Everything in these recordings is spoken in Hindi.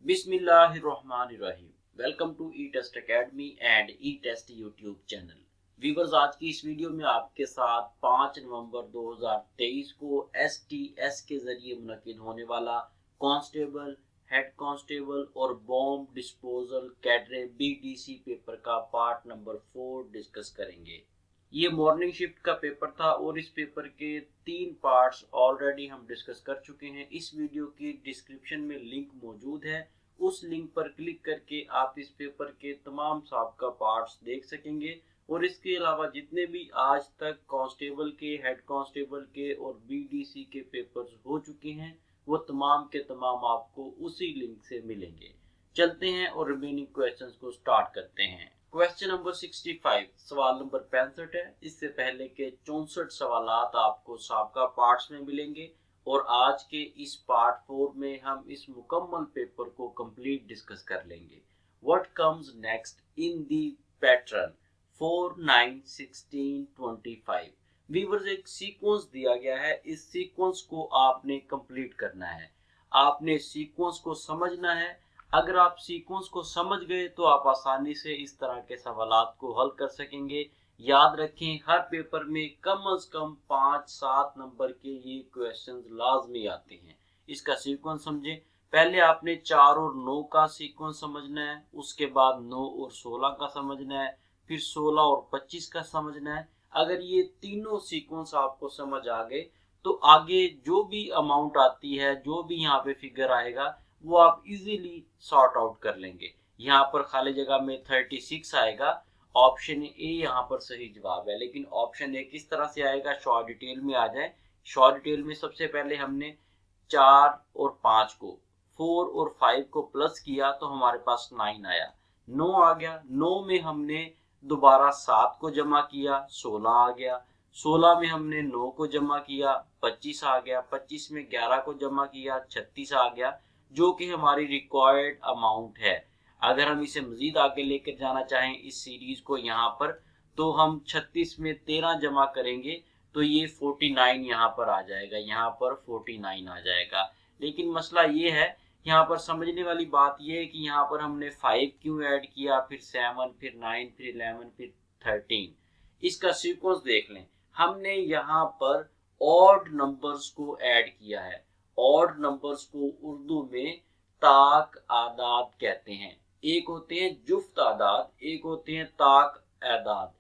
बिस्मिल्लाहिर्रहमानिर्रहीम। Welcome to E test academy and E test YouTube channel. Viewers, आज की इस वीडियो में आपके साथ 5 नवंबर 2023 को STS के जरिए मुनक्किद होने वाला कांस्टेबल, हेड कांस्टेबल और bomb disposal cadre BDC paper का पार्ट नंबर 4 डिस्कस करेंगे। ये मॉर्निंग शिफ्ट का पेपर था और इस पेपर के 3 पार्ट्स ऑलरेडी हम डिस्कस कर चुके हैं। इस वीडियो की डिस्क्रिप्शन में लिंक मौजूद है, उस लिंक पर क्लिक करके आप इस पेपर के तमाम साबका पार्ट्स देख सकेंगे और इसके अलावा जितने भी आज तक कांस्टेबल के, हेड कांस्टेबल के और BDC के पेपर्स हो चुके हैं वो तमाम के तमाम आपको उसी लिंक से मिलेंगे। चलते हैं और रिमेनिंग क्वेश्चंस को स्टार्ट करते हैं। क्वेश्चन नंबर 65 सवाल नंबर 65 है। इससे पहले के 64 सवालात आपको साबका पार्ट्स में मिलेंगे और आज के इस पार्ट 4 में हम इस मुकम्मल पेपर को कंप्लीट डिस्कस कर लेंगे। What comes next in the pattern 4, 9, 16, 25। Viewers, एक सीक्वेंस दिया गया है, इस सीक्वेंस को आपने कंप्लीट करना है। आपने सीक्वेंस को समझना है। अगर आप सीक्वेंस को समझ गए तो आप आसानी से इस तरह के सवालात को हल कर सकेंगे। याद रखें, हर पेपर में कम से कम 5-7 नंबर के ये क्वेश्चंस लाजमी आते हैं। इसका सीक्वेंस समझें। पहले आपने 4 और 9 का सीक्वेंस समझना है, उसके बाद 9 और 16 का समझना है, फिर 16 और 25 का समझना है। अगर ये तीनों सीक्वेंस आपको समझ आ गए तो आगे जो भी अमाउंट आती है, जो भी यहाँ पे फिगर आएगा, वो आप इजीली सॉर्ट आउट कर लेंगे। यहाँ पर खाली जगह में 36 आएगा। ऑप्शन ए यहाँ पर सही जवाब है, लेकिन ऑप्शन ए किस तरह से आएगा, शॉर्ट डिटेल में आ जाए। शॉर्ट डिटेल में सबसे पहले हमने 4 और 5 को, 4 और 5 को प्लस किया तो हमारे पास 9 आया। 9 आ गया। 9 में हमने दोबारा 7 को जमा किया, 16 आ गया। 16 में हमने 9 को जमा किया, 25 आ गया। 25 में 11 को जमा किया, 36 आ गया, जो कि हमारी रिक्वायर्ड अमाउंट है। अगर हम इसे मजीद आगे लेकर जाना चाहें इस सीरीज को यहाँ पर, तो हम 36 में 13 जमा करेंगे तो ये 49 यहाँ पर आ जाएगा। यहाँ पर 49 आ जाएगा। लेकिन मसला ये है, यहाँ पर समझने वाली बात ये है कि यहाँ पर हमने 5 क्यों ऐड किया, फिर 7, फिर 9, फिर 11, फिर 13। इसका सीक्वेंस देख लें। हमने यहाँ पर ऑड नंबर्स को ऐड किया है। ऑड नंबर्स को उर्दू में ताक आदाद कहते हैं। एक होते हैं जुफ्त आदाद, एक होते हैं ताक आदाद।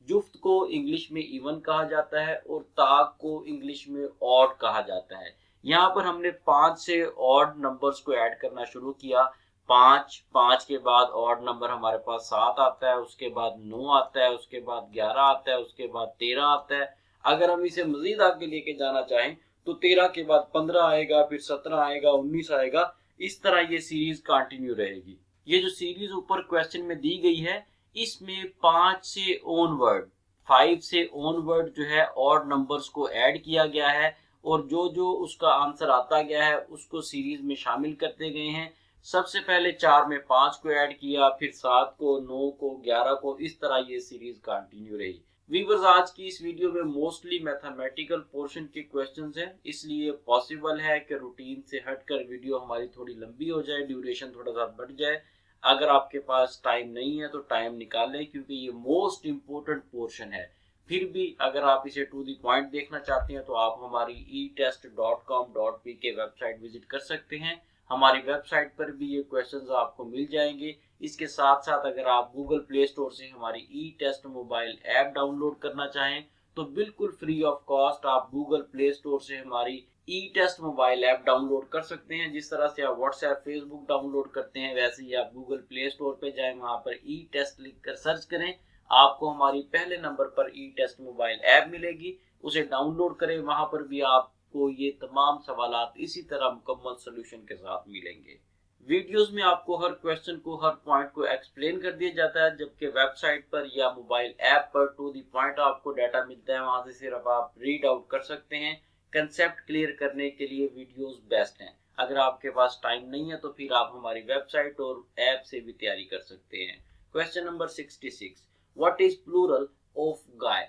जुफ्त को इंग्लिश में इवन कहा जाता है और ताक को इंग्लिश में ऑड कहा जाता है। यहाँ पर हमने 5 से ऑड नंबर्स को ऐड करना शुरू किया। 5 के बाद ऑड नंबर हमारे पास 7 आता है, उसके बाद 9 आता है, उसके बाद 11 आता है, उसके बाद 13 आता है। अगर हम इसे मजीद आगे लेके जाना चाहें तो 13 के बाद 15 आएगा, फिर 17 आएगा, 19 आएगा। इस तरह ये सीरीज कंटिन्यू रहेगी। ये जो सीरीज ऊपर क्वेश्चन में दी गई है, इसमें 5 से ऑनवर्ड, 5 से ऑनवर्ड जो है ऑड नंबर्स को ऐड किया गया है और जो जो उसका आंसर आता गया है उसको सीरीज में शामिल करते गए हैं। सबसे पहले 4 में 5 को ऐड किया, फिर 7 को, 9 को, 11 को, इस तरह ये सीरीज कंटिन्यू रही। व्यूअर्स, आज की इस वीडियो में मोस्टली मैथमेटिकल पोर्शन के क्वेश्चंस हैं, इसलिए पॉसिबल है कि रूटीन से हटकर वीडियो हमारी थोड़ी लंबी हो जाए, ड्यूरेशन थोड़ा सा बढ़ जाए। अगर आपके पास टाइम नहीं है तो टाइम निकालें, क्योंकि ये मोस्ट इम्पोर्टेंट पोर्शन है। फिर भी अगर आप इसे टू द पॉइंट देखना चाहते हैं तो आप हमारी etest.com.p वेबसाइट विजिट कर सकते हैं। हमारी वेबसाइट पर भी ये क्वेश्चंस आपको मिल जाएंगे। इसके साथ साथ अगर आप गूगल प्ले स्टोर से हमारी ई-टेस्ट मोबाइल ऐप डाउनलोड करना चाहें तो बिल्कुल फ्री ऑफ कॉस्ट आप गूगल प्ले स्टोर से हमारी ई-टेस्ट मोबाइल ऐप डाउनलोड कर सकते हैं। जिस तरह से आप व्हाट्सएप, फेसबुक डाउनलोड करते हैं, वैसे ही आप गूगल प्ले स्टोर पे जाएं, वहां पर ई-टेस्ट लिख कर सर्च करें, आपको हमारी पहले नंबर पर ई-टेस्ट मोबाइल ऐप मिलेगी। उसे डाउनलोड करें, वहां पर भी आपको ये तमाम सवालात इसी तरह मुकम्मल सोल्यूशन के साथ मिलेंगे। वीडियोस में आपको हर क्वेश्चन को, हर पॉइंट को एक्सप्लेन कर दिया जाता है, जबकि वेबसाइट पर या मोबाइल ऐप पर टू द पॉइंट आपको डाटा मिलता है, वहां से सिर्फ आप रीड आउट कर सकते हैं। कंसेप्ट क्लियर करने के लिए वीडियोस बेस्ट हैं। अगर आपके पास टाइम नहीं है तो फिर आप हमारी वेबसाइट और ऐप से भी तैयारी कर सकते हैं। Question number 66, what is plural of गाय।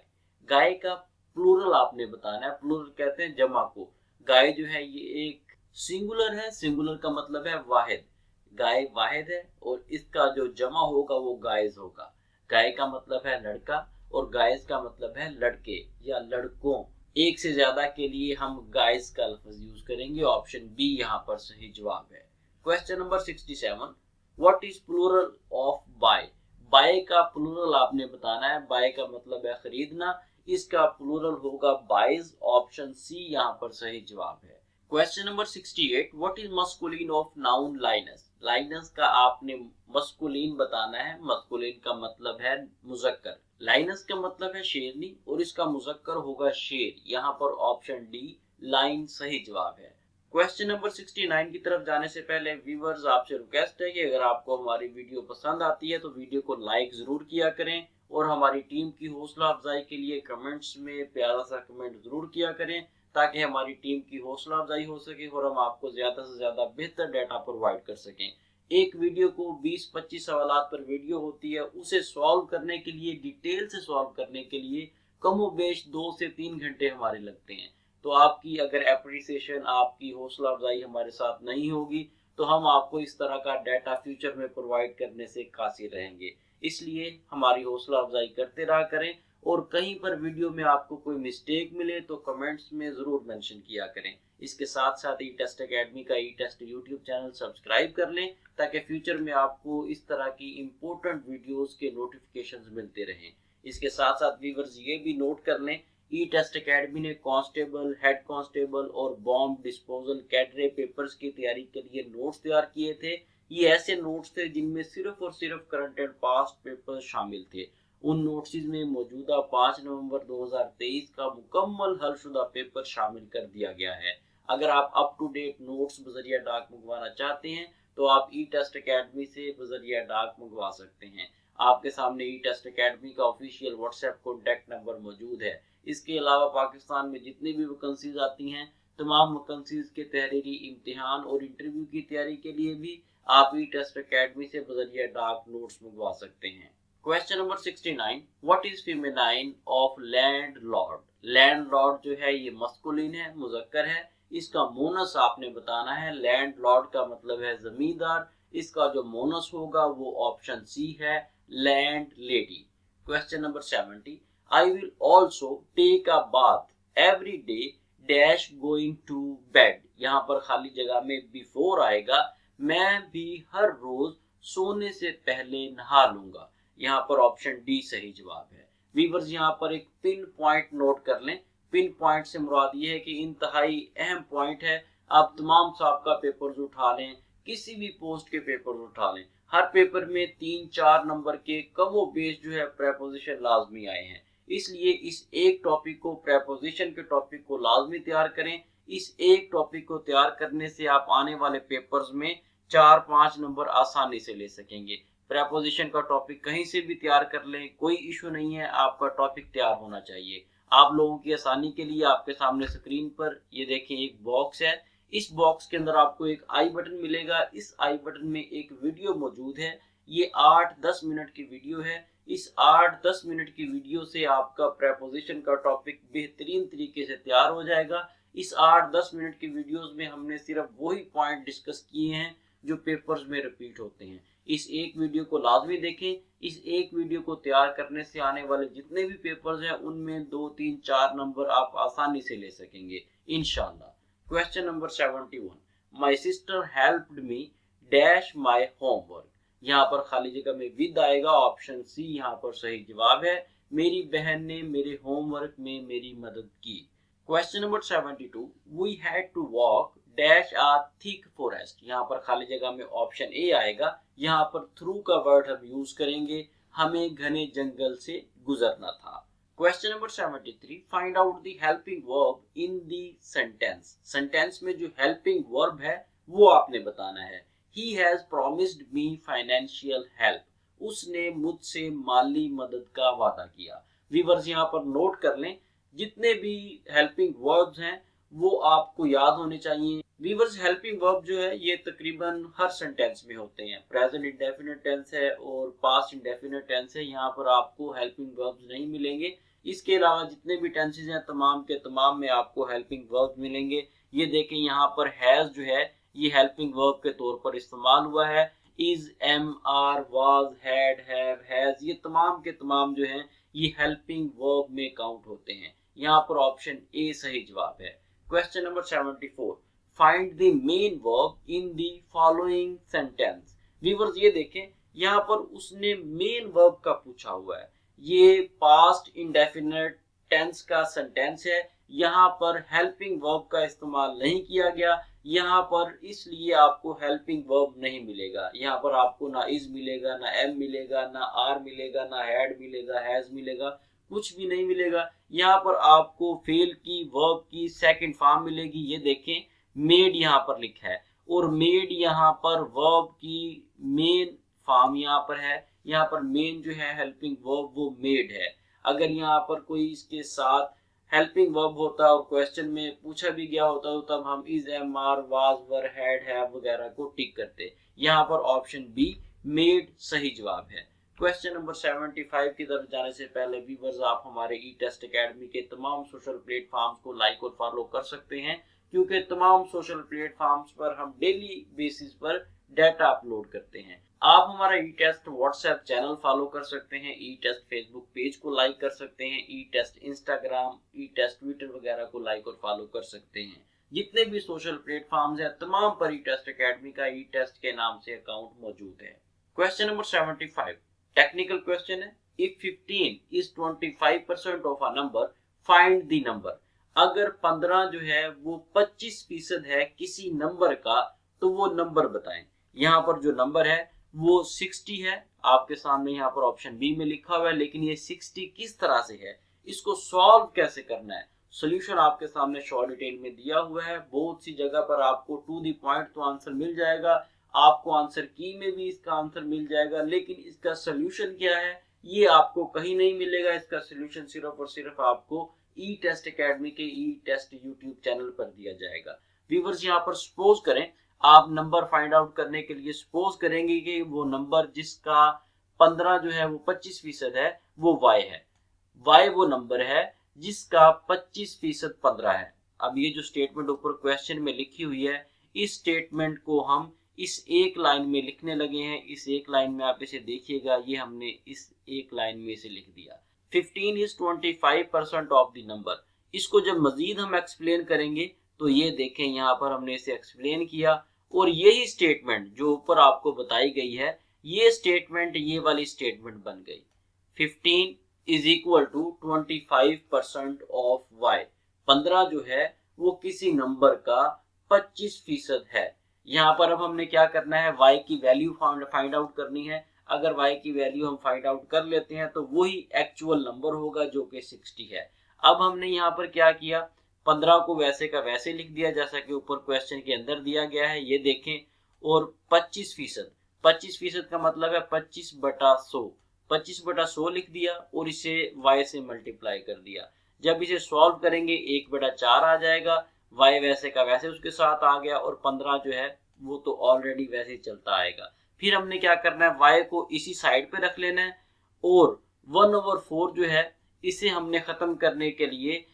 गाय का प्लूरल आपने बताना है। प्लूरल कहते हैं जमा को। गाय जो है ये एक सिंगुलर है, सिंगुलर का मतलब है वाहिद। गाय वाहिद है और इसका जो जमा होगा वो गायज होगा। गाय का मतलब है लड़का और गायज का मतलब है लड़के या लड़कों। एक से ज्यादा के लिए हम गाइस का लफ्ज यूज करेंगे। ऑप्शन बी यहाँ पर सही जवाब है। Question number 67, what is plural of buy? Buy का प्लूरल आपने बताना है। बाय का मतलब है खरीदना, इसका प्लूरल होगा बाइज। ऑप्शन सी यहाँ पर सही जवाब है। Question number 68, what is masculine of noun lioness? Lioness का आपने मस्कुलिन बताना है। मस्कुलिन का मतलब है मुजक्कर, लाइनस का मतलब है शेरनी और इसका मुजक्कर होगा शेर। यहाँ पर ऑप्शन डी लाइन सही जवाब है। क्वेश्चन नंबर 69 की तरफ जाने से पहले व्यूअर्स आपसे रिक्वेस्ट है कि अगर आपको हमारी वीडियो पसंद आती है तो वीडियो को लाइक जरूर किया करें और हमारी टीम की हौसला अफजाई के लिए कमेंट्स में प्यारा सा कमेंट जरूर किया करें ताकि हमारी टीम की हौसला अफजाई हो सके और हम आपको ज्यादा से ज्यादा बेहतर डाटा प्रोवाइड कर सकें। एक वीडियो को 20-25 सवाल पर वीडियो होती है, उसे सॉल्व करने के लिए, डिटेल से सॉल्व करने के लिए कमोबेश 2 से 3 घंटे हमारे लगते हैं। तो आपकी अगर एप्रिसिएशन, आपकी हौसला अफजाई हमारे साथ नहीं होगी तो हम आपको इस तरह का डाटा फ्यूचर में प्रोवाइड करने से कासिर रहेंगे। इसलिए हमारी हौसला अफजाई करते रहा करें और कहीं पर वीडियो में आपको कोई मिस्टेक मिले तो कमेंट्स में जरूर मेंशन किया करें। इसके साथ साथ ई टेस्ट एकेडमी का ई टेस्ट यूट्यूब चैनल सब्सक्राइब कर लें ताकि फ्यूचर में आपको इस तरह की इंपॉर्टेंट वीडियोस के नोटिफिकेशंस मिलते रहें। इसके साथ साथ व्यूअर्स ये भी नोट कर लें, ई टेस्ट एकेडमी ने कांस्टेबल, हेड कांस्टेबल और बॉम्ब डिस्पोजल कैडरे पेपर्स की तैयारी के लिए नोट्स तैयार किए थे। ये ऐसे नोट्स थे जिनमें सिर्फ और सिर्फ करंट एंड पास्ट पेपर शामिल थे। उन नोट्स में मौजूदा 5 नवंबर 2023 का मुकम्मल हलशुदा पेपर शामिल कर दिया गया है। अगर आप अप टू डेट नोट्स बजरिया डाक मंगवाना चाहते हैं तो आप ई टेस्ट एकेडमी से बजरिया डाक मंगवा सकते हैं। आपके सामने ई टेस्ट एकेडमी का ऑफिशियल व्हाट्सएप कॉन्टैक्ट नंबर मौजूद है। इसके अलावा पाकिस्तान में जितनी भी वैकेंसीज आती हैं, तमाम वैकेंसीज के तहरीरी इम्तिहान और इंटरव्यू की तैयारी के लिए भी आप ई टेस्ट एकेडमी से बजरिया डाक नोट्स मंगवा सकते हैं। Question number 69, what is feminine of landlord? Landlord जो है ये मस्कुलिन है, मुजक्कर है। इसका मोनस आपने बताना है। लैंडलॉर्ड का मतलब है जमींदार, इसका जो मोनस होगा वो ऑप्शन सी है landlady. Question number 70, I will also take a bath every day dash going to bed. यहाँ पर खाली जगह में बिफोर आएगा। मैं भी हर रोज सोने से पहले नहा लूंगा। यहाँ पर ऑप्शन डी सही जवाब है। वीवर्स यहाँ पर एक पिन पॉइंट नोट कर लें। पिन पॉइंट से मुराद ये है कि इंतहाई अहम पॉइंट है। आप तमाम साहब पेपर्स उठा लें, किसी भी पोस्ट के पेपर्स उठा लें, हर पेपर में 3-4 नंबर के कमो बेश जो है प्रेपोजिशन लाजमी आए हैं। इसलिए इस एक टॉपिक को, प्रेपोजिशन के टॉपिक को लाजमी तैयार करें। इस एक टॉपिक को तैयार करने से आप आने वाले पेपर्स में 4-5 नंबर आसानी से ले सकेंगे। प्रेपोजिशन का टॉपिक कहीं से भी तैयार कर लें, कोई इशू नहीं है, आपका टॉपिक तैयार होना चाहिए। आप लोगों की आसानी के लिए आपके सामने स्क्रीन पर ये देखें एक बॉक्स है। इस बॉक्स के अंदर आपको एक आई बटन मिलेगा। इस आई बटन में एक वीडियो मौजूद है। ये 8-10 मिनट की वीडियो है। इस 8-10 मिनट की वीडियो से आपका प्रेपोजिशन का टॉपिक बेहतरीन तरीके से तैयार हो जाएगा। इस 8-10 मिनट की वीडियोस में हमने सिर्फ वही पॉइंट डिस्कस किए हैं जो पेपर्स में रिपीट होते हैं। इस एक वीडियो को लाजमी देखें। इस एक वीडियो को तैयार करने से आने वाले जितने भी पेपर्स हैं उनमें 2-3-4 नंबर आप आसानी से ले सकेंगे इंशाल्लाह। Question number 71, my sister helped me dash my homework. यहाँ पर खाली जगह में विद आएगा। ऑप्शन सी यहाँ पर सही जवाब है। मेरी बहन ने मेरे होमवर्क में मेरी मदद की। Question number 72, we had to walk dash a thick forest. यहाँ पर खाली जगह में ऑप्शन ए आएगा। यहाँ पर थ्रू का वर्ड हम यूज करेंगे। हमें घने जंगल से गुजरना था। Question number 73, find out the helping verb in the sentence. Sentence में जो हेल्पिंग वर्ब है वो आपने बताना है। He has promised me financial help. उसने मुझसे माली मदद का वादा किया। व्यूअर्स यहाँ पर नोट कर लें, जितने भी हेल्पिंग वर्ब्स हैं वो आपको याद होने चाहिए। वीवर्स हेल्पिंग वर्ब जो है ये तकरीबन हर सेंटेंस में होते हैं। प्रेजेंट इंडेफिनिट टेंस है और पास्ट इंडेफिनिट टेंस है, यहाँ पर आपको हेल्पिंग वर्ब्स नहीं मिलेंगे। इसके अलावा जितने भी टेंसेज हैं तमाम के तमाम में आपको हेल्पिंग वर्ब्स मिलेंगे। ये देखें यहाँ पर हैज जो है ये हेल्पिंग वर्ब के तौर पर इस्तेमाल हुआ है। Is, am, are, was, had, have, has, ये तमाम के तमाम जो हैं ये हेल्पिंग वर्ब में काउंट होते हैं। यहाँ पर ऑप्शन ए सही जवाब है। Question number 74, find the main verb in the following sentence. Viewers ये देखें, यहाँ पर उसने मेन वर्ब का पूछा हुआ है। ये पास्ट इंडेफिनिट टेंस का सेंटेंस है, यहाँ पर हेल्पिंग वर्ब का इस्तेमाल नहीं किया गया। यहाँ पर इसलिए आपको हेल्पिंग वर्ब नहीं मिलेगा। यहाँ पर आपको ना इज मिलेगा, ना एम मिलेगा, ना आर मिलेगा, ना हैड मिलेगा, हैज मिलेगा, कुछ भी नहीं मिलेगा। यहाँ पर आपको फेल की वर्ब की सेकंड फॉर्म मिलेगी। ये देखें, मेड यहाँ पर लिखा है और मेड यहाँ पर वर्ब की मेन फॉर्म यहाँ पर है। यहाँ पर मेन जो है हेल्पिंग वर्ब वो मेड है। अगर यहाँ पर कोई इसके साथ हेल्पिंग वर्ब होता और क्वेश्चन में पूछा भी गया होता तो तब हम is, am, are, was, were, had, have वगैरह को टिक करते। यहाँ पर ऑप्शन बी मेड सही जवाब है। क्वेश्चन नंबर 75 की तरफ जाने से पहले व्यूअर्स आप हमारे ई टेस्ट एकेडमी के तमाम सोशल प्लेटफॉर्म्स को लाइक और फॉलो कर सकते हैं, क्योंकि तमाम सोशल प्लेटफॉर्म्स पर हम डेली बेसिस पर डाटा अपलोड करते हैं। आप हमारा ई टेस्ट व्हाट्सएप चैनल फॉलो कर सकते हैं, ई टेस्ट फेसबुक पेज को लाइक कर सकते हैं, ई टेस्ट इंस्टाग्राम, ई टेस्ट ट्विटर वगैरह को लाइक और फॉलो कर सकते हैं। जितने भी सोशल प्लेटफॉर्म्स हैं तमाम पर ई टेस्ट एकेडमी का ई टेस्ट के नाम से अकाउंट मौजूद है। क्वेश्चन नंबर 75 टेक्निकल क्वेश्चन है। If 15 is 25% of a number, find the number. अगर 15 जो है वो 25% है किसी नंबर का तो वो नंबर बताएं। यहाँ पर जो नंबर है वो 60 है। आपके सामने यहाँ पर ऑप्शन बी में लिखा हुआ है, लेकिन ये 60 किस तरह से है, इसको सॉल्व कैसे करना है, सॉल्यूशन आपके सामने शॉर्ट डिटेल में दिया हुआ है। बहुत सी जगह पर आपको टू द पॉइंट तो आंसर मिल जाएगा, आपको आंसर की में भी इसका आंसर मिल जाएगा, लेकिन इसका सॉल्यूशन क्या है ये आपको कहीं नहीं मिलेगा। इसका सॉल्यूशन सिर्फ और सिर्फ आपको ई टेस्ट एकेडमी के ई टेस्ट यूट्यूब चैनल पर दिया जाएगा। व्यूअर्स यहाँ पर सपोज करें आप नंबर फाइंड आउट करने के लिए सपोज करेंगे कि वो नंबर जिसका 15 जो है वो 25% है वो y है। y वो नंबर है जिसका 25% 15 है। अब ये जो स्टेटमेंट ऊपर क्वेश्चन में लिखी हुई है, इस स्टेटमेंट को हम इस एक लाइन में लिखने लगे हैं। इस एक लाइन में आप इसे देखिएगा, ये हमने इस एक लाइन में इसे लिख दिया। 15 इज 25% ऑफ द नंबर। इसको जब मजीद हम एक्सप्लेन करेंगे तो ये देखें, यहाँ पर हमने इसे एक्सप्लेन किया और यही स्टेटमेंट जो ऊपर आपको बताई गई है, ये स्टेटमेंट ये वाली स्टेटमेंट बन गई। 15 is equal to 25% of y। 15 जो है वो किसी नंबर का 25% है। यहाँ पर अब हमने क्या करना है, y की वैल्यू फाइंड आउट करनी है। अगर y की वैल्यू हम फाइंड आउट कर लेते हैं तो वही एक्चुअल नंबर होगा जो कि 60 है। अब हमने यहाँ पर क्या किया, 15 को वैसे का वैसे लिख दिया जैसा कि ऊपर क्वेश्चन के अंदर दिया गया है, ये देखें। और 25% का मतलब है 25/100। 25/100 लिख दिया और इसे y से मल्टीप्लाई कर दिया। जब इसे सॉल्व करेंगे 1/4 आ जाएगा, y वैसे का वैसे उसके साथ आ गया और 15 जो है वो तो ऑलरेडी वैसे चलता आएगा। फिर हमने क्या करना है, y को इसी साइड पे रख लेना है और 1/4 जो है इसे हमने खत्म करने के लिए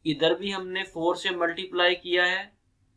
इधर भी हमने 4 से मल्टीप्लाई किया है,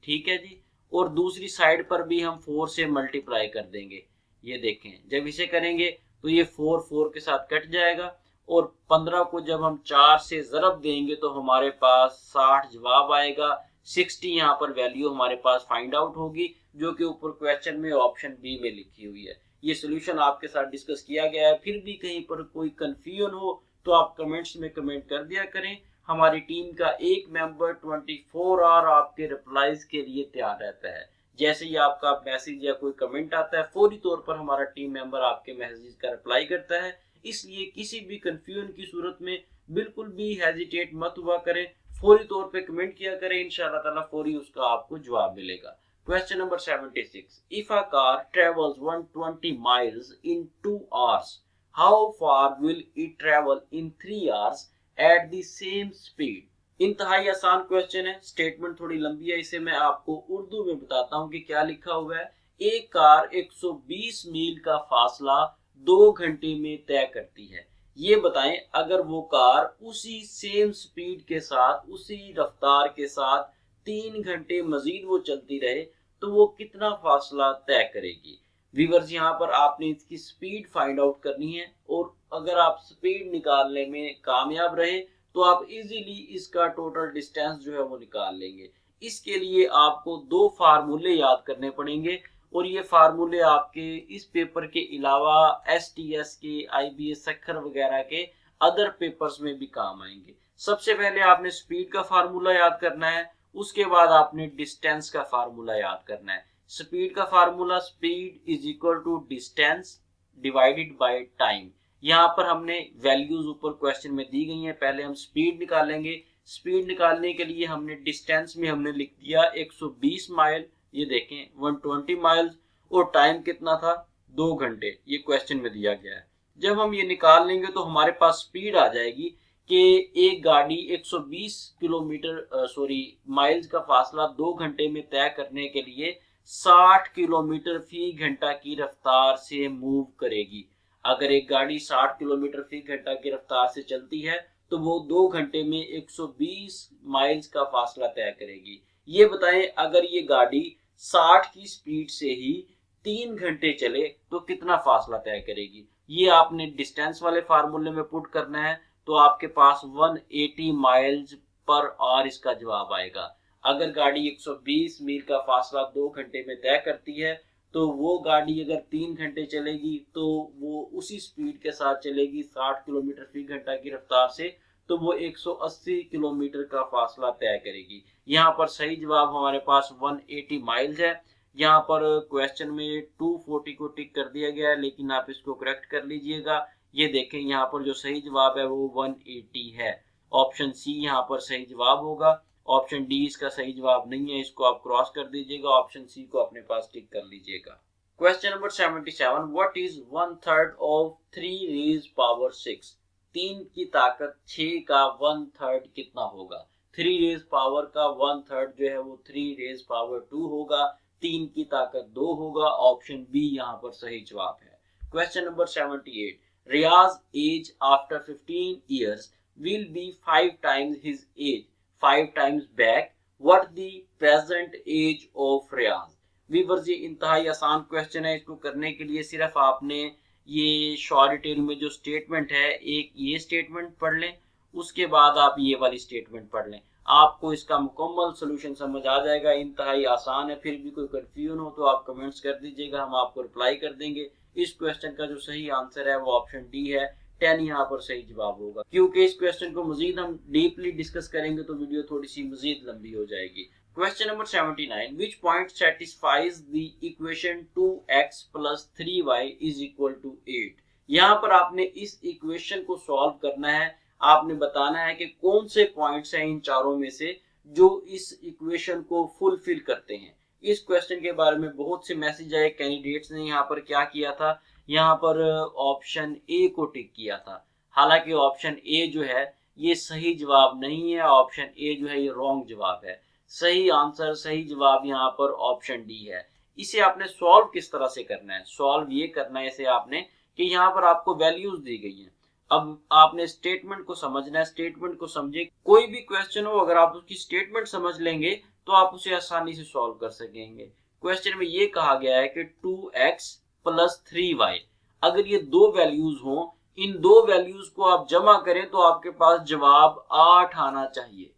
ठीक है जी, और दूसरी साइड पर भी हम 4 से मल्टीप्लाई कर देंगे। ये देखें, जब इसे करेंगे तो ये 4 के साथ कट जाएगा और 15 को जब हम 4 से ज़रब देंगे तो हमारे पास 60 जवाब आएगा। 60 यहाँ पर वैल्यू हमारे पास फाइंड आउट होगी, जो कि ऊपर क्वेश्चन में ऑप्शन बी में लिखी हुई है। ये सोल्यूशन आपके साथ डिस्कस किया गया है। फिर भी कहीं पर कोई कंफ्यूजन हो तो आप कमेंट्स में कमेंट कर दिया करें। हमारी टीम का एक मेंबर 24 आवर आपके रिप्लाईज के लिए तैयार रहता है। जैसे ही आपका मैसेज या कोई कमेंट आता है, फौरी तौर पर हमारा टीम मेंबर आपके मैसेज का रिप्लाई करता है। इसलिए किसी भी कंफ्यूजन की सूरत में बिल्कुल भी हेजिटेट मत हुआ करें, फौरी तौर पे कमेंट किया करें, इंशाल्लाह ताला फौरी उसका आपको जवाब मिलेगा। Question number 76, if a car travels 120 miles in 2 hours, how far will it travel in 3 hours at the same speed. इंतहाई आसान क्वेश्चन है, स्टेटमेंट थोड़ी लंबी है, इसे मैं आपको उर्दू में बताता हूँ कि क्या लिखा हुआ है। एक कार 120 मील का फासला 2 घंटे में तय करती है। ये बताएं अगर वो कार उसी सेम स्पीड के साथ, उसी रफ्तार के साथ 3 घंटे मजीद वो चलती रहे तो वो कितना फासला तय करेगी। व्यूअर्स यहाँ पर आपने इसकी स्पीड फाइंड आउट करनी है और अगर आप स्पीड निकालने में कामयाब रहे तो आप इजीली इसका टोटल डिस्टेंस जो है वो निकाल लेंगे। इसके लिए आपको दो फार्मूले याद करने पड़ेंगे और ये फार्मूले आपके इस पेपर के अलावा एसटीएस के, आईबीएस सखर वगैरह के अदर पेपर्स में भी काम आएंगे। सबसे पहले आपने स्पीड का फार्मूला याद करना है, उसके बाद आपने डिस्टेंस का फार्मूला याद करना है। स्पीड का formula speed is equal to distance divided by time. यहाँ पर हमने वैल्यूज ऊपर क्वेश्चन में दी गई हैं, पहले हम स्पीड निकालेंगे। स्पीड निकालने के लिए हमने डिस्टेंस में हमने लिख दिया 120 माइल, ये देखें 120 माइल्स, और टाइम कितना था 2 घंटे, ये क्वेश्चन में दिया गया है। जब हम ये निकाल लेंगे तो हमारे पास स्पीड आ जाएगी कि एक गाड़ी 120 माइल्स का फासला 2 घंटे में तय करने के लिए 60 किलोमीटर फी घंटा की रफ्तार से मूव करेगी। अगर एक गाड़ी 60 किलोमीटर फी घंटा की रफ्तार से चलती है तो वो 2 घंटे में 120 माइल्स का फासला तय करेगी। ये बताएं अगर ये गाड़ी 60 की स्पीड से ही 3 घंटे चले तो कितना फासला तय करेगी। ये आपने डिस्टेंस वाले फार्मूले में पुट करना है तो आपके पास 180 माइल्स पर आवर इसका जवाब आएगा। अगर गाड़ी 120 मील का फासला 2 घंटे में तय करती है तो वो गाड़ी अगर 3 घंटे चलेगी तो वो उसी स्पीड के साथ चलेगी 60 किलोमीटर फी घंटा की रफ्तार से, तो वो 180 किलोमीटर का फासला तय करेगी। यहाँ पर सही जवाब हमारे पास 180 माइल्स है। यहाँ पर क्वेश्चन में 240 को टिक कर दिया गया है, लेकिन आप इसको करेक्ट कर लीजिएगा। ये देखें यहाँ पर जो सही जवाब है वो 180 है। ऑप्शन सी यहाँ पर सही जवाब होगा। ऑप्शन डी इसका सही जवाब नहीं है, इसको आप क्रॉस कर दीजिएगा, ऑप्शन सी को अपने पास टिक कर लीजिएगा। Question number 77, what is 1/3 of 3 raise power 6? 3 की ताकत 6 का 1/3 कितना होगा? 3 रेज पावर का 1/3 जो है वो 3 रेज पावर 2 होगा। 3 की ताकत 2 होगा। ऑप्शन बी यहाँ पर सही जवाब है। Question number 78, Riyaz age after 15 years will be 5 times his age 5 times back. What the present age of Riyaz? Viewers ये इंतहाई आसान क्वेश्चन है। इसको करने के लिए सिर्फ आपने ये शॉर्ट डिटेल में जो स्टेटमेंट है, एक ये स्टेटमेंट पढ़ लें, उसके बाद आप ये वाली स्टेटमेंट पढ़ लें, आपको इसका मुकम्मल सोल्यूशन समझ आ जाएगा। इंतहाई आसान है। फिर भी कोई कंफ्यूजन हो तो आप कमेंट्स कर दीजिएगा, हम आपको रिप्लाई कर देंगे। इस क्वेश्चन का जो सही आंसर है वो ऑप्शन डी है। 10 यहाँ पर सही जवाब होगा। क्योंकि इस क्वेश्चन को मजीद हम डीपली डिस्कस करेंगे तो वीडियो थोड़ी सी मजीद लंबी हो जाएगी। Question number 79, which point satisfies the equation 2x plus 3y is equal to 8? यहाँ पर आपने इस इक्वेशन को सॉल्व करना है। आपने बताना है कि कौन से पॉइंट्स हैं इन चारों में से जो इस इक्वेशन को फुलफिल करते हैं। इस क्वेश्चन के बारे में बहुत से मैसेज आए, कैंडिडेट्स ने यहाँ पर क्या किया था, यहाँ पर ऑप्शन ए को टिक किया था। हालांकि ऑप्शन ए जो है ये सही जवाब नहीं है, ऑप्शन ए जो है ये रॉन्ग जवाब है। सही आंसर, सही जवाब यहाँ पर ऑप्शन डी है। इसे आपने सॉल्व किस तरह से करना है? सॉल्व ये करना है इसे आपने कि यहाँ पर आपको वैल्यूज दी गई हैं। अब आपने स्टेटमेंट को समझना है। स्टेटमेंट को समझे, कोई भी क्वेश्चन हो अगर आप उसकी स्टेटमेंट समझ लेंगे तो आप उसे आसानी से सॉल्व कर सकेंगे। क्वेश्चन में ये कहा गया है कि 2x प्लस 3y, अगर ये दो वैल्यूज हों, इन दो वैल्यूज को आप जमा करें तो आपके पास जवाब 8 आना चाहिए।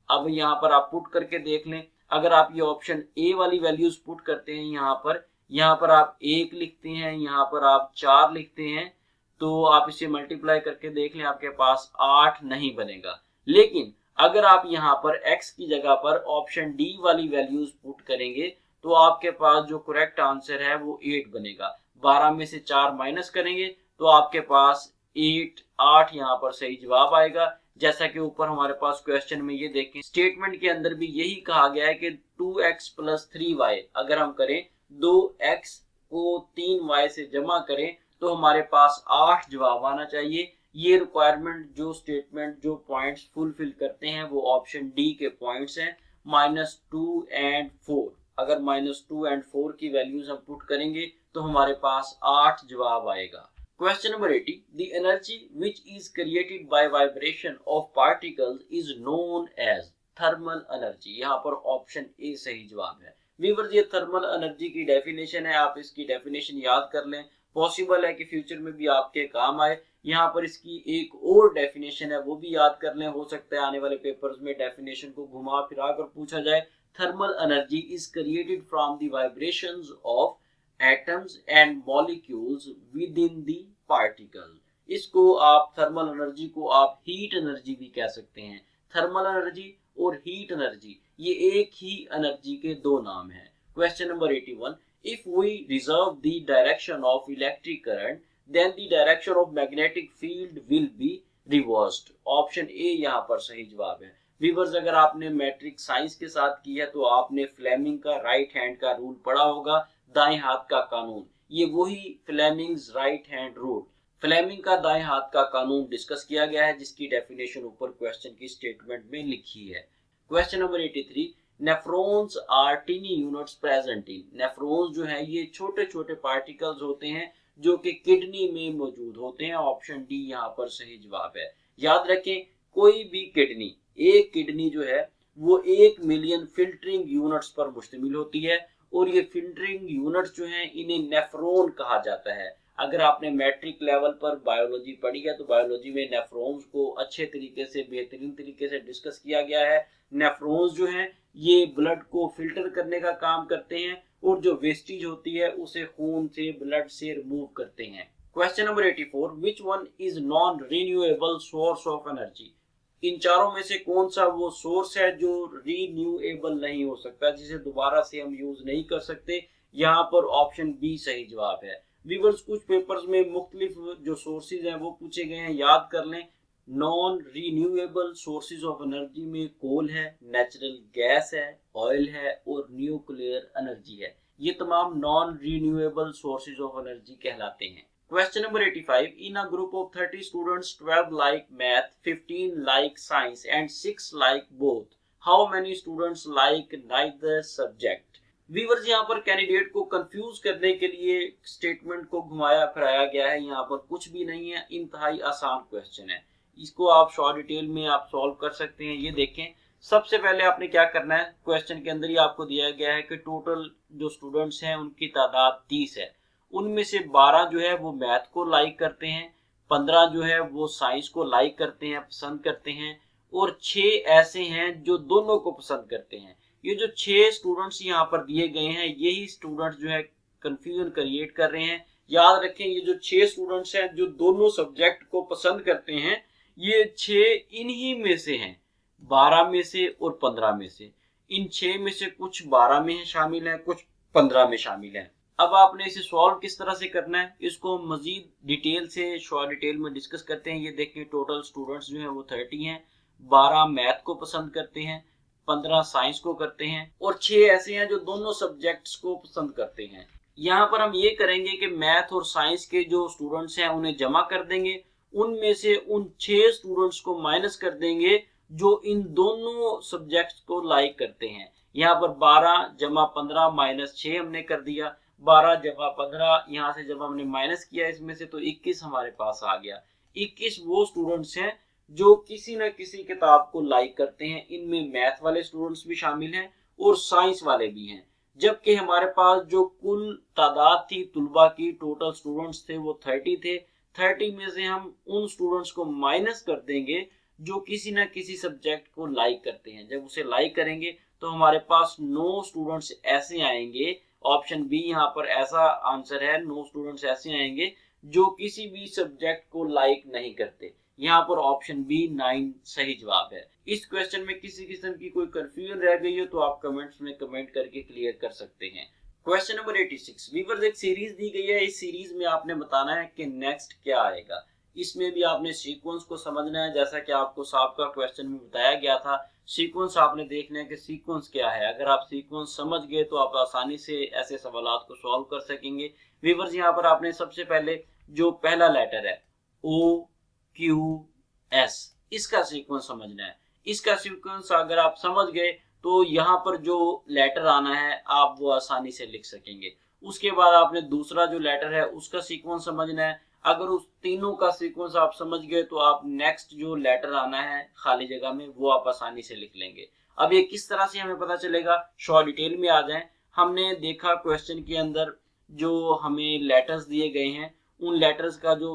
अब यहाँ पर आप पुट करके देख लें। अगर आप ये ऑप्शन ए वाली वैल्यूज पुट करते हैं, यहाँ पर आप 1 लिखते हैं, यहाँ पर आप 4 लिखते हैं, तो आप इसे मल्टीप्लाई करके देख लें, आपके पास 8 नहीं बनेगा। लेकिन अगर आप यहाँ पर x की जगह पर ऑप्शन डी वाली वैल्यूज पुट करेंगे तो आपके पास जो करेक्ट आंसर है वो 8 बनेगा। 12 में से 4 माइनस करेंगे तो आपके पास 8 यहाँ पर सही जवाब आएगा। जैसा कि ऊपर हमारे पास क्वेश्चन में ये देखें, स्टेटमेंट के अंदर भी यही कहा गया है कि 2x प्लस 3y अगर हम करें, 2x को 3y से जमा करें तो हमारे पास 8 जवाब आना चाहिए। ये रिक्वायरमेंट, जो स्टेटमेंट, जो पॉइंट्स फुलफिल करते हैं वो ऑप्शन डी के पॉइंट्स हैं, -2 एंड 4। अगर -2 एंड 4 की वैल्यूज हम पुट करेंगे तो हमारे पास 8 जवाब आएगा। Question number 80, the energy which is created by vibration of particles is known as thermal energy। यहाँ पर ऑप्शन ए सही जवाब है। व्यूअर्स ये थर्मल एनर्जी की डेफिनेशन है, आप इसकी डेफिनेशन याद कर लें, पॉसिबल है कि फ्यूचर में भी आपके काम आए। यहाँ पर इसकी एक और डेफिनेशन है, वो भी याद कर लें, हो सकता है आने वाले पेपर्स में डेफिनेशन को घुमा फिरा कर पूछा जाए। Thermal energy is created from the vibrations of atoms and molecules with in the particle. इसको आप थर्मल एनर्जी को आप हीट एनर्जी भी कह सकते हैं। थर्मल एनर्जी और हीट एनर्जी ये एक ही एनर्जी के दो नाम हैं। Question number 81, if we reserve the direction of electric current then the direction of magnetic field will be reversed. Option A यहाँ पर सही जवाब है। व्यूअर्स अगर आपने मैट्रिक साइंस के साथ की है तो आपने फ्लेमिंग का राइट हैंड का रूल पढ़ा होगा, दाएं हाथ का कानून। ये वही Fleming's right hand rule, Fleming का दाएं हाथ का कानून डिस्कस किया गया है, जिसकी डेफिनेशन ऊपर क्वेश्चन की स्टेटमेंट में लिखी है। Question number 83, nephrons are tiny units present in. Nephrons जो है ये छोटे छोटे पार्टिकल्स होते हैं जो कि किडनी में मौजूद होते हैं। ऑप्शन डी यहाँ पर सही जवाब है। याद रखें, कोई भी किडनी, एक किडनी जो है वो 1 मिलियन फिल्टरिंग यूनिट्स पर मुश्तमिल होती है, और ये फिल्टरिंग यूनिट्स जो हैं इन्हें नेफ्रॉन कहा जाता है। अगर आपने मैट्रिक लेवल पर बायोलॉजी पढ़ी है तो बायोलॉजी में नेफ्रॉन्स को अच्छे तरीके से, बेहतरीन तरीके से डिस्कस किया गया है। नेफ्रॉन्स जो हैं ये ब्लड को फिल्टर करने का काम करते हैं, और जो वेस्टेज होती है उसे खून से, ब्लड से रिमूव करते हैं। Question number 84, which one is non renewable source of energy. इन चारों में से कौन सा वो सोर्स है जो रीन्यूएबल नहीं हो सकता, जिसे दोबारा से हम यूज नहीं कर सकते। यहाँ पर ऑप्शन बी सही जवाब है। व्यूअर्स कुछ पेपर्स में मुख्तलिफ जो सोर्सेज हैं वो पूछे गए हैं, याद कर लें। Non renewable sources of energy में कोल है, नेचुरल गैस है, ऑयल है और न्यूक्लियर एनर्जी है। ये तमाम non renewable sources of energy कहलाते हैं। Question number 85, in a group of 30 students, 12 like math, 15 like science and 6 like both. How many students like neither subject? Viewers यहाँ पर कैंडिडेट को कंफ्यूज करने के लिए स्टेटमेंट को घुमाया फिराया गया है। यहाँ पर कुछ भी नहीं है, इंतहाई आसान क्वेश्चन है। इसको आप शॉर्ट डिटेल में आप सॉल्व कर सकते हैं। ये देखें, सबसे पहले आपने क्या करना है, क्वेश्चन के अंदर ही आपको दिया गया है कि टोटल जो स्टूडेंट्स हैं उनकी तादाद 30 है। उनमें से 12 जो है वो मैथ को लाइक करते हैं, 15 जो है वो साइंस को लाइक करते हैं, पसंद करते हैं, और 6 ऐसे हैं जो दोनों को पसंद करते हैं। ये जो 6 स्टूडेंट्स यहाँ पर दिए गए हैं, यही स्टूडेंट्स जो है कंफ्यूजन क्रिएट कर रहे हैं। याद रखें, ये जो 6 स्टूडेंट्स हैं जो दोनों सब्जेक्ट को पसंद करते हैं, ये 6 इन्हीं में से हैं, 12 में से और 15 में से। इन 6 में से कुछ 12 में शामिल हैं, कुछ 15 में शामिल हैं। अब आपने इसे सॉल्व किस तरह से करना है, इसको मजीद डिटेल से शॉर्ट डिटेल में डिस्कस करते हैं। ये देखिए, टोटल स्टूडेंट्स जो हैं वो 30 हैं, 12 मैथ को पसंद करते हैं, 15 साइंस को करते हैं, और 6 ऐसे हैं जो दोनों सब्जेक्ट्स को पसंद करते हैं। यहाँ पर हम ये करेंगे कि मैथ और साइंस के जो स्टूडेंट्स हैं उन्हें जमा कर देंगे, उनमें से उन 6 स्टूडेंट्स को माइनस कर देंगे जो इन दोनों सब्जेक्ट्स को लाइक करते हैं। यहाँ पर 12 जमा 15 माइनस 6 हमने कर दिया, 12 जमा 15 यहाँ से जब हमने माइनस किया इसमें से तो 21 हमारे पास आ गया। 21 वो स्टूडेंट्स हैं जो किसी न किसी किताब को लाइक करते हैं। इनमें मैथ वाले स्टूडेंट्स भी शामिल हैं और साइंस वाले भी हैं। जबकि हमारे पास जो कुल तादाद थी तुलबा की, टोटल स्टूडेंट्स थे वो 30 थे। 30 में से हम उन स्टूडेंट्स को माइनस कर देंगे जो किसी न किसी सब्जेक्ट को लाइक करते हैं। जब उसे लाइक करेंगे तो हमारे पास 9 स्टूडेंट्स ऐसे आएंगे। ऑप्शन बी यहाँ पर ऐसा आंसर है, 9 स्टूडेंट्स ऐसे आएंगे जो किसी भी सब्जेक्ट को लाइक नहीं करते। यहाँ पर ऑप्शन बी 9 सही जवाब है। इस क्वेश्चन में किसी किस्म की कोई कंफ्यूजन रह गई हो तो आप कमेंट्स में कमेंट करके क्लियर कर सकते हैं। क्वेश्चन नंबर 86, व्यूअर्स एक सीरीज दी गई है, इस सीरीज में आपने बताना है कि नेक्स्ट क्या आएगा। इसमें भी आपने सीक्वेंस को समझना है, जैसा कि आपको साहब का क्वेश्चन में बताया गया था। सीक्वेंस आपने देखना है कि सीक्वेंस क्या है। अगर आप सीक्वेंस समझ गए तो आप आसानी से ऐसे सवालों को सॉल्व कर सकेंगे। व्यूअर्स यहाँ पर आपने सबसे पहले जो पहला लेटर है OQS, इसका सीक्वेंस समझना है। इसका सीक्वेंस अगर आप समझ गए तो यहाँ पर जो लेटर आना है आप वो आसानी से लिख सकेंगे। उसके बाद आपने दूसरा जो लेटर है उसका सीक्वेंस समझना है। अगर उस तीनों का सीक्वेंस आप समझ गए तो आप नेक्स्ट जो लेटर आना है खाली जगह में वो आप आसानी से लिख लेंगे। अब ये किस तरह से हमें पता चलेगा, शॉर्ट डिटेल में आ जाएं। हमने देखा क्वेश्चन के अंदर जो हमें लेटर्स दिए गए हैं, उन लेटर्स का जो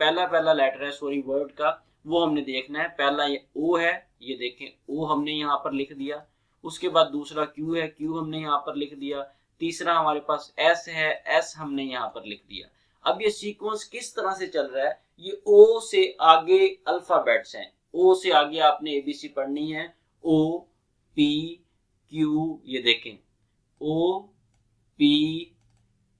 पहला लेटर है सॉरी वर्ड का, वो हमने देखना है। पहला ये ओ है, ये देखें ओ हमने यहाँ पर लिख दिया। उसके बाद दूसरा क्यू है, क्यू हमने यहाँ पर लिख दिया। तीसरा हमारे पास एस है, एस हमने यहाँ पर लिख दिया। अब ये सीक्वेंस किस तरह से चल रहा है, ये ओ से आगे अल्फाबेट्स हैं, ओ से आगे आपने एबीसी पढ़नी है, ओ पी क्यू, ये देखें O P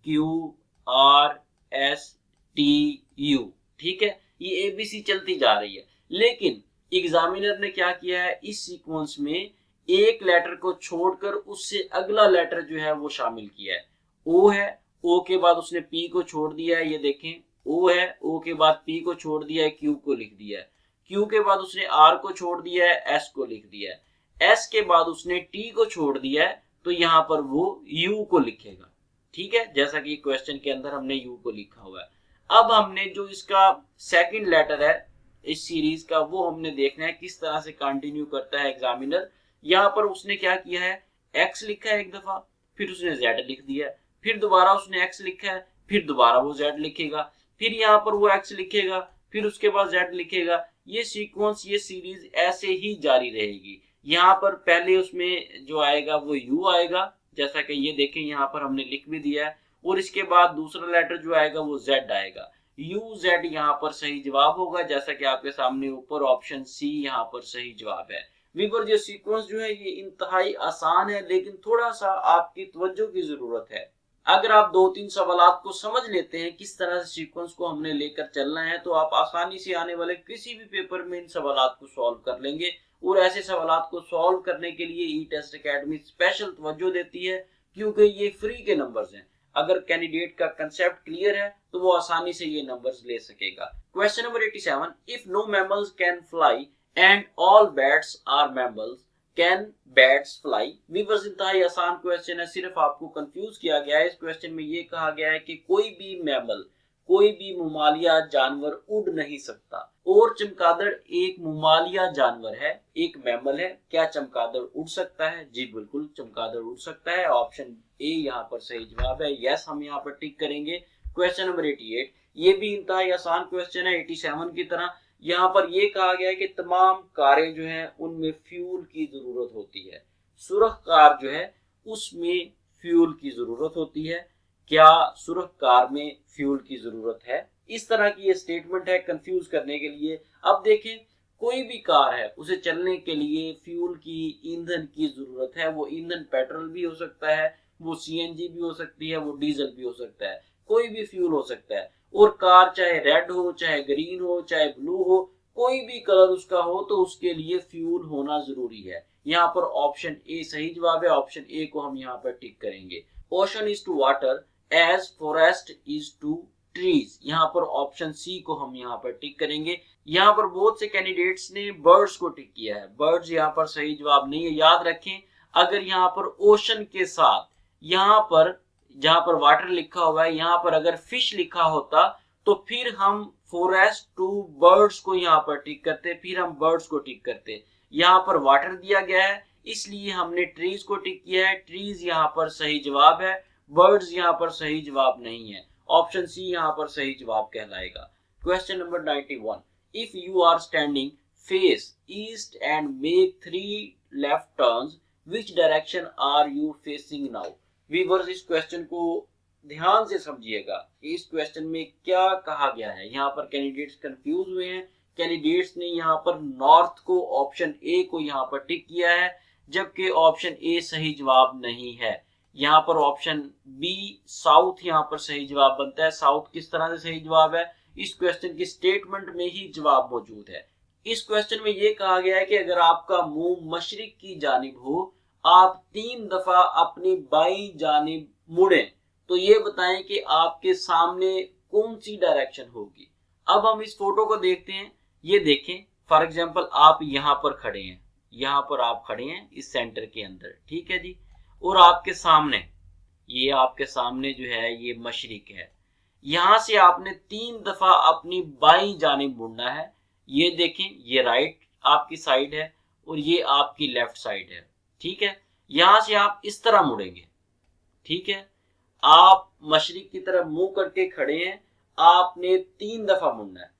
Q R S T U, ठीक है, ये एबीसी चलती जा रही है। लेकिन एग्जामिनर ने क्या किया है, इस सीक्वेंस में एक लेटर को छोड़कर उससे अगला लेटर जो है वो शामिल किया है। ओ है, ओ के बाद उसने पी को छोड़ दिया है, ये देखें ओ है, ओ के बाद पी को छोड़ दिया है, क्यू को लिख दिया है। क्यू के बाद उसने आर को छोड़ दिया है, एस को लिख दिया है। एस के बाद उसने टी को छोड़ दिया है, तो यहाँ पर वो यू को लिखेगा, ठीक है, जैसा कि क्वेश्चन के अंदर हमने यू को लिखा हुआ है। अब हमने जो इसका सेकंड लेटर है इस सीरीज का, वो हमने देखना है किस तरह से कंटिन्यू करता है एग्जामिनर। यहाँ पर उसने क्या किया है, एक्स लिखा है एक दफा, फिर उसने जेड लिख दिया, फिर दोबारा उसने एक्स लिखा है, फिर दोबारा वो जेड लिखेगा, फिर यहाँ पर वो एक्स लिखेगा, फिर उसके बाद जेड लिखेगा। ये सीक्वेंस, ये सीरीज ऐसे ही जारी रहेगी। यहाँ पर पहले उसमें जो आएगा वो यू आएगा, जैसा कि ये देखें यहाँ पर हमने लिख भी दिया है, और इसके बाद दूसरा लेटर जो आएगा वो जेड आएगा। यू जेड यहाँ पर सही जवाब होगा, जैसा कि आपके सामने ऊपर ऑप्शन सी यहाँ पर सही जवाब है। वीवर ये सीक्वेंस जो है ये इंतहाई आसान है, लेकिन थोड़ा सा आपकी तवज्जो की जरूरत है। अगर आप 2-3 सवालात को समझ लेते हैं किस तरह से सीक्वेंस को हमने लेकर चलना है, तो आप आसानी से आने वाले किसी भी पेपर में इन सवालात को सॉल्व कर लेंगे। और ऐसे सवालात को सॉल्व करने के लिए ई टेस्ट एकेडमी स्पेशल तवज्जो देती है, क्योंकि ये फ्री के नंबर्स हैं। अगर कैंडिडेट का कंसेप्ट क्लियर है तो वो आसानी से ये नंबर्स ले सकेगा। Question number 87, if no mammals can fly and all bats are mammals, can bats fly. Viewers इंतहाई आसान क्वेश्चन है, सिर्फ आपको कंफ्यूज किया गया है। इस क्वेश्चन में ये कहा गया है कि कोई भी मैमल, कोई भी मुमालिया जानवर उड़ नहीं सकता, और चमगादड़ एक मुमालिया जानवर है, एक मैमल है। क्या चमगादड़ उड़ सकता है? जी बिल्कुल, चमगादड़ उड़ सकता है। ऑप्शन ए यहाँ पर सही जवाब है, यस हम यहाँ पर टिक करेंगे। क्वेश्चन नंबर 88, ये भी इंतहाई आसान क्वेश्चन है 87 की तरह। यहाँ पर ये कहा गया है कि तमाम कारें जो हैं उनमें फ्यूल की जरूरत होती है। सुरख कार जो है उसमें फ्यूल की जरूरत होती है। क्या सुरख कार में फ्यूल की जरूरत है? इस तरह की ये स्टेटमेंट है कंफ्यूज करने के लिए। अब देखें, कोई भी कार है उसे चलने के लिए फ्यूल की, ईंधन की जरूरत है। वो ईंधन पेट्रोल भी हो सकता है, वो सीएनजी भी हो सकती है, वो डीजल भी हो सकता है, कोई भी फ्यूल हो सकता है। और कार चाहे रेड हो, चाहे ग्रीन हो, चाहे ब्लू हो, कोई भी कलर उसका हो, तो उसके लिए फ्यूल होना जरूरी है। यहाँ पर ऑप्शन ए सही जवाब है, ऑप्शन ए को हम यहाँ पर टिक करेंगे। Ocean is to water as forest is to trees, यहाँ पर ऑप्शन सी को हम यहाँ पर टिक करेंगे। यहाँ पर बहुत से कैंडिडेट्स ने बर्ड्स को टिक किया है, बर्ड्स यहाँ पर सही जवाब नहीं है। याद रखें, अगर यहाँ पर ओशन के साथ यहाँ पर जहां पर वाटर लिखा हुआ है, यहाँ पर अगर फिश लिखा होता तो फिर हम फॉरेस्ट टू बर्ड्स को यहाँ पर टिक करते, फिर हम बर्ड्स को टिक करते। यहाँ पर वाटर दिया गया है इसलिए हमने ट्रीज को टिक किया है, ट्रीज यहाँ पर सही जवाब है, बर्ड्स यहाँ पर सही जवाब नहीं है। ऑप्शन सी यहाँ पर सही जवाब कहलाएगा। Question number 91, if you are standing face east and make 3 left turns, which direction are you facing now. Viewers इस क्वेश्चन को ध्यान से समझिएगा, इस क्वेश्चन में क्या कहा गया है। यहाँ पर कैंडिडेट्स कंफ्यूज हुए हैं। कैंडिडेट्स ने यहाँ पर नॉर्थ को, ऑप्शन ए को यहाँ पर टिक किया है, जबकि ऑप्शन ए सही जवाब नहीं है। यहाँ पर ऑप्शन बी साउथ यहाँ पर सही जवाब बनता है। साउथ किस तरह से सही जवाब है, इस क्वेश्चन की स्टेटमेंट में ही जवाब मौजूद है। इस क्वेश्चन में ये कहा गया है कि अगर आपका मुंह मशरिक की जानिब हो, आप 3 दफा अपनी बाई जानिब मुड़े, तो ये बताएं कि आपके सामने कौन सी डायरेक्शन होगी। अब हम इस फोटो को देखते हैं। ये देखें, फॉर एग्जांपल आप यहाँ पर खड़े हैं, यहाँ पर आप खड़े हैं इस सेंटर के अंदर, ठीक है जी, और आपके सामने, ये आपके सामने जो है ये मशरिक है। यहाँ से आपने 3 दफा अपनी बाई जानिब मुड़ना है। ये देखें, ये राइट आपकी साइड है और ये आपकी लेफ्ट साइड है, ठीक है। यहां से आप इस तरह मुड़ेंगे, ठीक है, आप मशरिक की तरफ मुंह करके खड़े हैं, आपने 3 दफा मुड़ना है।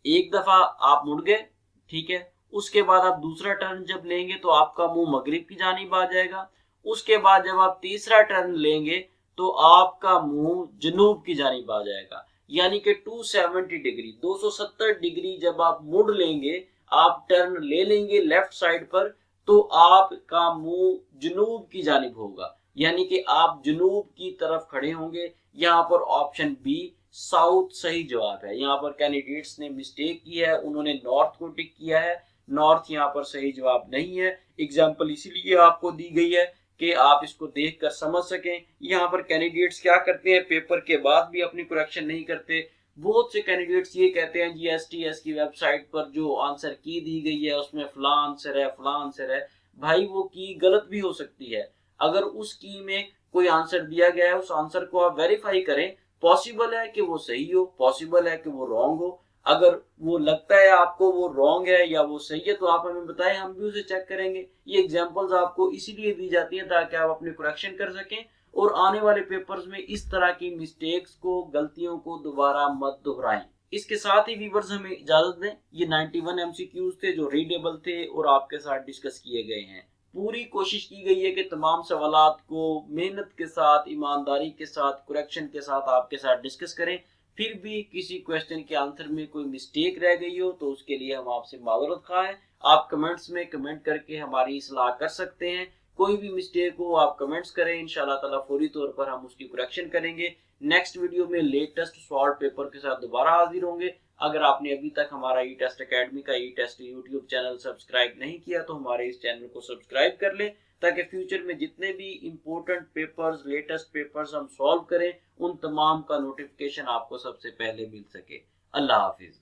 एक दफा आप मुड़ गए, ठीक है, उसके बाद आप दूसरा टर्न जब लेंगे तो आपका मुंह मगरिब की जानिब आ जाएगा। उसके बाद जब आप तीसरा टर्न लेंगे तो आपका मुंह जनूब की जानिब आ जाएगा, यानी कि 270 डिग्री 270 डिग्री जब आप मुड़ लेंगे, आप टर्न ले लेंगे लेफ्ट साइड पर, तो आपका मुंह जनूब की जानिब होगा, यानी कि आप जनूब की तरफ खड़े होंगे। यहाँ पर ऑप्शन बी साउथ सही जवाब है। यहाँ पर कैंडिडेट्स ने मिस्टेक की है, उन्होंने नॉर्थ को टिक किया है। नॉर्थ यहाँ पर सही जवाब नहीं है। एग्जाम्पल इसीलिए आपको दी गई है कि आप इसको देखकर समझ सकें। यहाँ पर कैंडिडेट्स क्या करते हैं, पेपर के बाद भी अपनी करेक्शन नहीं करते। बहुत से कैंडिडेट्स ये कहते हैं जी STS की वेबसाइट पर जो आंसर की दी गई है उसमें फला आंसर है, फला आंसर है। भाई वो की गलत भी हो सकती है। अगर उस की में कोई आंसर दिया गया है, उस आंसर को आप वेरीफाई करें। पॉसिबल है कि वो सही हो, पॉसिबल है कि वो रॉन्ग हो। अगर वो लगता है आपको वो रॉन्ग है या वो सही है तो आप हमें बताएं, हम भी उसे चेक करेंगे। ये एग्जांपल्स आपको इसीलिए दी जाती हैं ताकि आप अपने करेक्शन कर सकें और आने वाले पेपर्स में इस तरह की मिस्टेक्स को, गलतियों को दोबारा मत दोहराएं। इसके साथ ही व्यूअर्स हमें इजाजत दें। ये 91 MCQs थे जो रीडेबल थे और आपके साथ डिस्कस किए गए हैं। पूरी कोशिश की गई है कि तमाम सवालात को मेहनत के साथ, ईमानदारी के साथ, करेक्शन के साथ आपके साथ डिस्कस करें। फिर भी किसी क्वेश्चन के आंसर में कोई मिस्टेक रह गई हो तो उसके लिए हम आपसे माजरत खा हैं। आप कमेंट्स में कमेंट करके हमारी इस्लाह कर सकते हैं। कोई भी मिस्टेक हो आप कमेंट्स करें, इंशाल्लाह ताला फौरी तौर पर हम उसकी करेक्शन करेंगे। नेक्स्ट वीडियो में लेटेस्ट सॉल्व पेपर के साथ दोबारा हाजिर होंगे। अगर आपने अभी तक हमारा ई टेस्ट अकेडमी का ई टेस्ट यूट्यूब चैनल सब्सक्राइब नहीं किया तो हमारे इस चैनल को सब्सक्राइब कर लें ताकि फ्यूचर में जितने भी इंपॉर्टेंट पेपर्स, लेटेस्ट पेपर्स हम सॉल्व करें, उन तमाम का नोटिफिकेशन आपको सबसे पहले मिल सके। अल्लाह हाफिज।